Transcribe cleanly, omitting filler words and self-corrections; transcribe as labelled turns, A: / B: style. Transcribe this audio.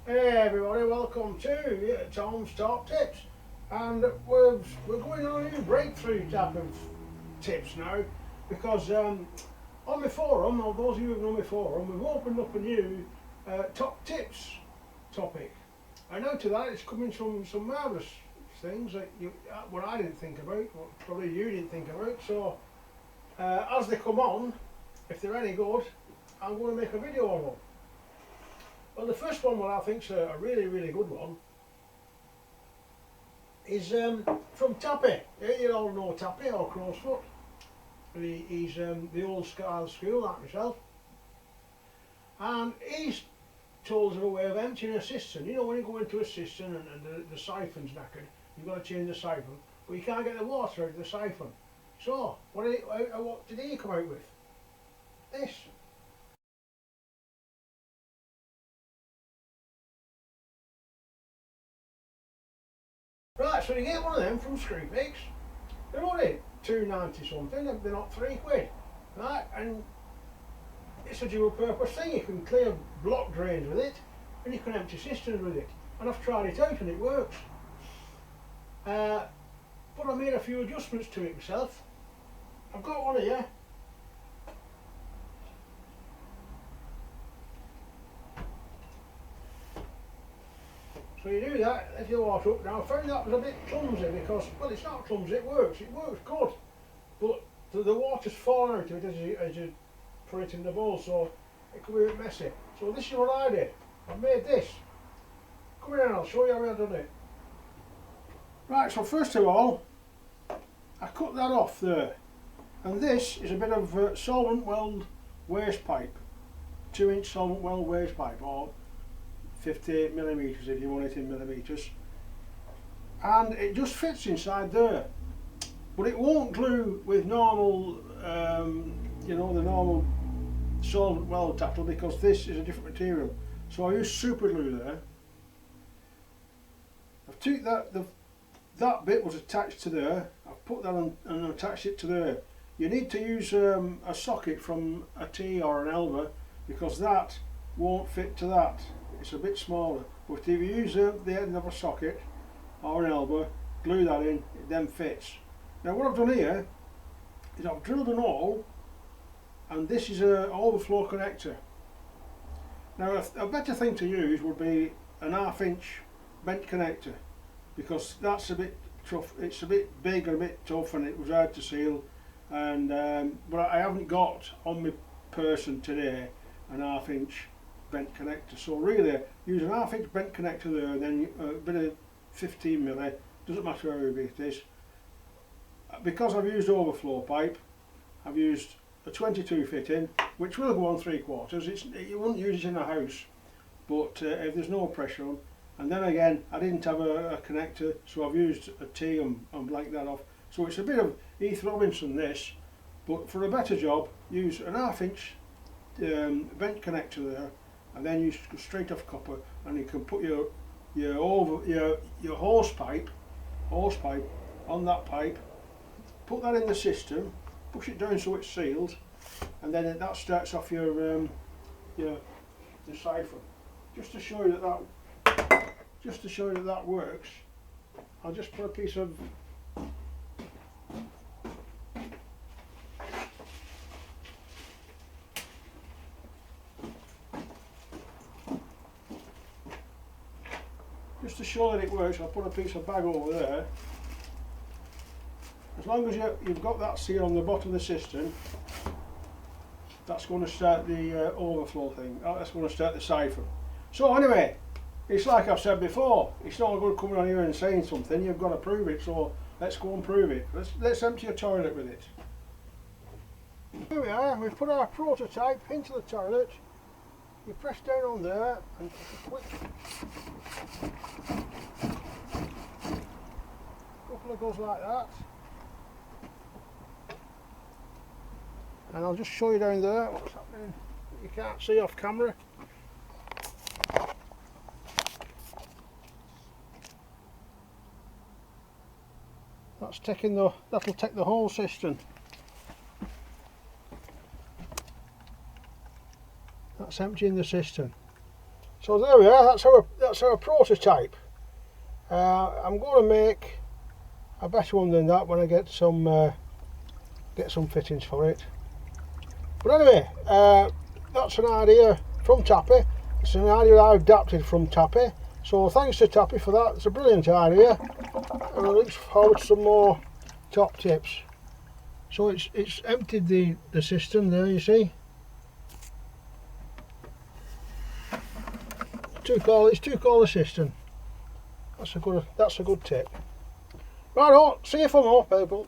A: Hey everybody, welcome to Tom's Top Tips, and we're going on a new breakthrough type of tips now, because on my forum, or those of you who know my forum, we've opened up a new top tips topic. And out of that, it's coming some marvellous things that what I didn't think about, what probably you didn't think about. So as they come on, if they're any good, I'm going to make a video of them. Well, the first one, what I think is a really good one, is from Tappy. Yeah, you all know Tappy, or Crowsfoot. He's the old style school, like myself. And he's told us of a way of emptying a cistern. You know, when you go into a cistern and the siphon's knackered, you've got to change the siphon, but you can't get the water out of the siphon. So, what did he come out with? This. Right, so you get one of them from Screwfix. They're only £2.90 something, they're not £3. Right, and it's a dual purpose thing. You can clear block drains with it, and you can empty cisterns with it. And I've tried it out and it works. But I made a few adjustments to it myself. I've got one here. So you do that, let your water up. Now I found that was a bit clumsy because, well, it's not clumsy, it works good. But the water's fallen out of it as you put it in the bowl, so it could be a bit messy. So this is what I did. I made this. Come here and I'll show you how I've done it. Right, so first of all, I cut that off there. And this is a bit of solvent weld waste pipe. 2-inch solvent weld waste pipe, or 58mm if you want it in millimetres, and it just fits inside there, but it won't glue with normal you know, the normal solvent weld tackle, because this is a different material. So I use super glue there. I've took that bit was attached to there, I've put that on and attached it to there. You need to use a socket from a T or an Elva, because that won't fit to that. It's a bit smaller, but if you use the end of a socket or an elbow, glue that in, it then fits. Now what I've done here is I've drilled an hole, and this is an overflow connector. Now a better thing to use would be an 1/2-inch bent connector, because that's a bit tough. It's a bit big and a bit tough, and it was hard to seal. And but I haven't got on my person today an 1/2-inch bent connector, so really use an 1/2-inch bent connector there, and then a bit of 15mm, doesn't matter how big it is. Because I've used overflow pipe, I've used a 22 fitting, which will go on 3/4. You wouldn't use it in a house, but if there's no pressure on. And then again, I didn't have a connector, so I've used a T and blanked that off. So it's a bit of Heath Robinson this, but for a better job, use an 1/2-inch bent connector there, and then you go straight off copper, and you can put your hose pipe on that pipe, put that in the cistern, push it down so it's sealed, and then that starts off the siphon. Just to show you that works, I'll just put a piece of to show that it works, I'll put a piece of bag over there. As long as you've got that seal on the bottom of the cistern, that's going to start the overflow thing. That's going to start the siphon. So anyway, it's like I've said before, it's not good coming on here and saying something, you've got to prove it, so let's go and prove it. Let's empty a toilet with it. Here we are, we've put our prototype into the toilet. You press down on there and quick couple of goes like that, and I'll just show you down there what's happening. You can't see off camera. That'll take the whole cistern. That's emptying the cistern. So there we are. That's our prototype. I'm going to make a better one than that when I get some fittings for it. But anyway, that's an idea from Tappy. It's an idea I adapted from Tappy. So thanks to Tappy for that. It's a brilliant idea. And I look forward to some more top tips. So it's emptied the cistern there, you see. It's took all the cistern. That's a good tip. Right on, see you for more, people.